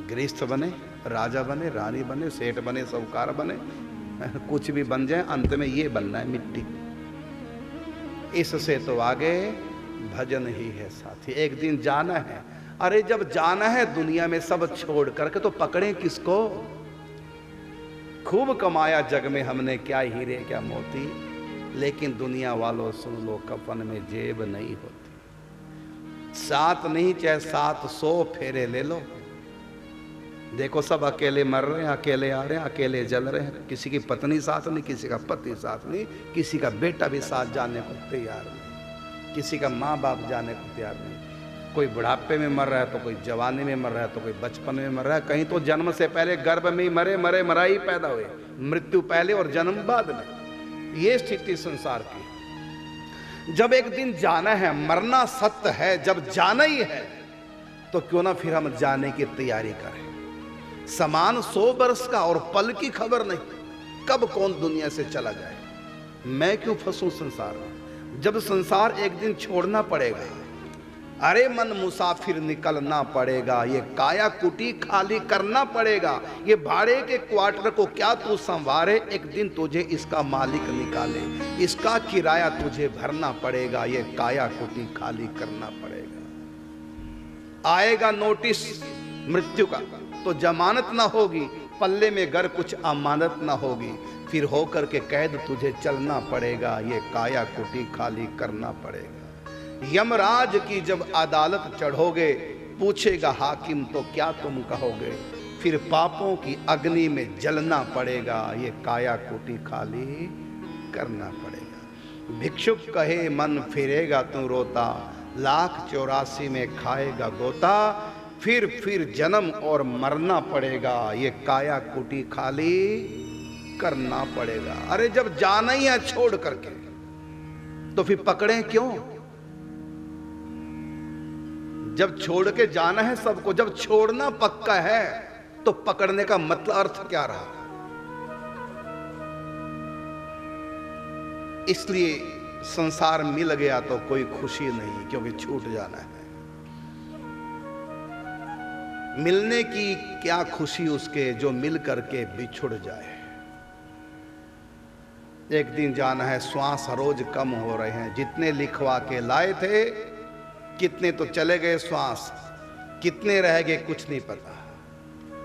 गृहस्थ बने, राजा बने, रानी बने, सेठ बने, साहूकार बने, कुछ भी बन जाए, अंत में ये बनना है, मिट्टी। इससे तो आगे भजन ही है साथी। एक दिन जाना है। अरे जब जाना है दुनिया में सब छोड़ करके, तो पकड़े किसको? खूब कमाया जग में हमने, क्या हीरे क्या मोती, लेकिन दुनिया वालों सुन लो, कफन में जेब नहीं होती। 7 नहीं चाहे 700 फेरे ले लो, देखो सब अकेले मर रहे हैं, अकेले आ रहे हैं, अकेले जल रहे हैं। किसी की पत्नी साथ नहीं, किसी का पति साथ नहीं, किसी का बेटा भी साथ जाने को तैयार नहीं, किसी का माँ बाप जाने को तैयार नहीं। कोई बुढ़ापे में मर रहा है, तो कोई जवानी में मर रहा है, तो कोई बचपन में मर रहा है, कहीं तो जन्म से पहले गर्भ में ही मरे मरे मरा ही पैदा हुए, मृत्यु पहले और जन्म बाद में। ये स्थिति संसार की। जब एक दिन जाना है, मरना सत्य है, जब जाना ही है तो क्यों ना फिर हम जाने की तैयारी करें। समान 100 वर्ष का और पल की खबर नहीं, कब कौन दुनिया से चला जाए। मैं क्यों फंसूं संसार में, जब संसार एक दिन छोड़ना पड़ेगा। अरे मन मुसाफिर निकलना पड़ेगा, ये काया कुटी खाली करना पड़ेगा, ये भाड़े के क्वार्टर को क्या तू संवारे, एक दिन तुझे इसका मालिक निकाले, इसका किराया तुझे भरना पड़ेगा, ये काया कुटी खाली करना पड़ेगा। आएगा नोटिस मृत्यु का तो जमानत ना होगी, पल्ले में घर कुछ अमानत ना होगी, फिर होकर के कैद तुझे चलना पड़ेगा, ये काया कुटी खाली करना पड़ेगा। यमराज की जब अदालत चढ़ोगे, पूछेगा हाकिम तो क्या तुम कहोगे, फिर पापों की अग्नि में जलना पड़ेगा, ये काया कुटी खाली करना पड़ेगा। भिक्षुक कहे मन फिरेगा तू रोता, 1,84,000 में खाएगा गोता, फिर जन्म और मरना पड़ेगा, ये काया कुटी खाली करना पड़ेगा। अरे जब जाना ही है छोड़ करके, तो फिर पकड़े क्यों? जब छोड़ के जाना है सबको, जब छोड़ना पक्का है, तो पकड़ने का मतलब अर्थ क्या रहा? इसलिए संसार मिल गया तो कोई खुशी नहीं, क्योंकि छूट जाना है। मिलने की क्या खुशी उसके जो मिल करके बिछुड़ जाए। एक दिन जाना है, श्वास रोज कम हो रहे हैं, जितने लिखवा के लाए थे कितने तो चले गए श्वास, कितने रह गए कुछ नहीं पता।